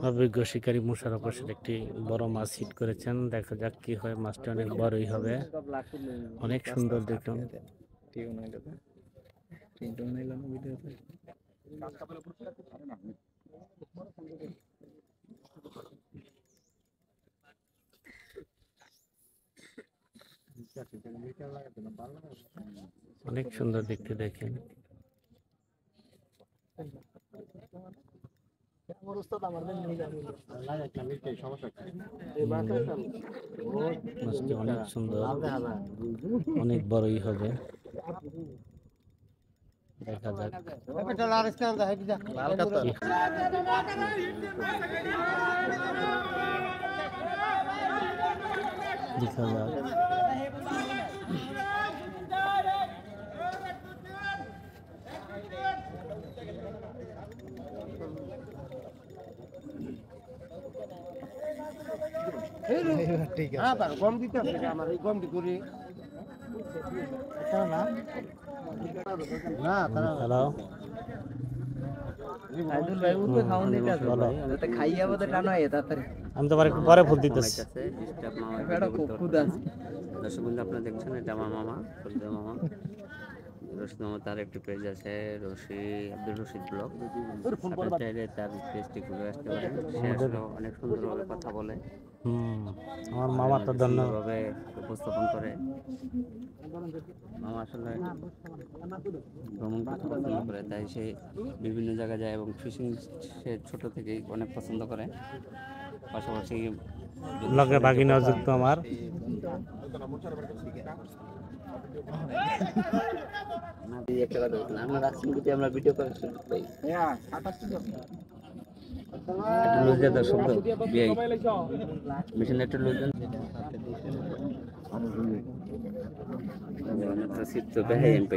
অভিজ্ঞ শিকারী মোশাররফ হোসেন একটি বড় মাছ হিট করেছেন। দেখা যাক কি হয়, মাছটা অনেক বড়ই হবে, অনেক সুন্দর দেখুন। অনেক সুন্দর দেখতে দেখেন। মাছটি অনেক সুন্দর, অনেক বড়ই হবে, দেখা যাক। দেখা যাক। ঠিক আছে গম দিতে হবে আমার এই গম দি করি না তারা হ্যালো, আইদুল ভাই উঠে খাওন দিতে আছে ভাই যাতে খাইয়া বদে টানো আয় তাড়াতাড়ি আমি তোমার একটু পরে ফুল দিতেছি। ডিস্টার্ব মামা এটা খুব খুদা আছে দর্শক বন্ধু আপনারা দেখছেন এটা আমার মামা ফুলদা মামা রশিদ মামা তার একটি পেজ আছে আব্দুল রশিদ ব্লগ আপনারা চাইলে তার পেজটি ঘুরে আসতে পারেন। সে আসলে অনেক সুন্দরভাবে কথা বলে, আমার মামা তো ধন্যবাদ সুন্দরভাবে উপস্থাপন করে। মামা আসলে ভ্রমণ করতে পছন্দ করে, তাই সে বিভিন্ন জায়গায় যায় এবং ফিশিং সে ছোট থেকেই অনেক পছন্দ করে। পাশাপাশি লগে বাগিনাও যুক্ত আমার। আমরা রাখছেন যদি আমরা ভিডিও করে পাই একটা লুজ দেওয়ার শব্দ বিআই মিশন একটা লুজ দেন সিট তো বেহাই এমপি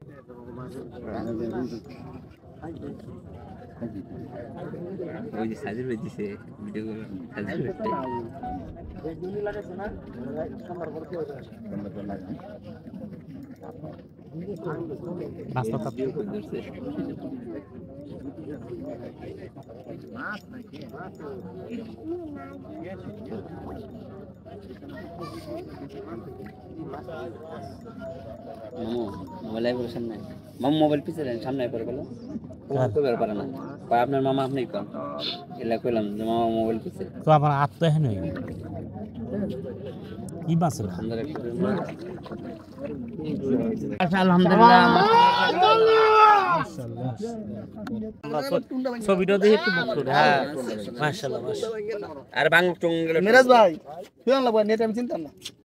ওই যে সাজির বেজিছে ভিডিও করে সাজির বেজতে রাস্তা মোবাইল সামনে মামু মোবাইল পিছিয়ে সামনে পরে গেল কইবার পারে না আপনার মামা আপনি কম এলা কইলাম যে মামা মোবাইল পিছিয়ে তো আমার আত্মহীন হয়ে কি মাছ সুন্দর একটা আলহামদুলিল্লাহ ছবিটা দেখে একটু মুখ করে। হ্যাঁ মাশাআল্লাহ মাশাআল্লাহ। আর বাংলা টং মিরাজ ভাই তুই আনলা নেট আমি চিন্তা না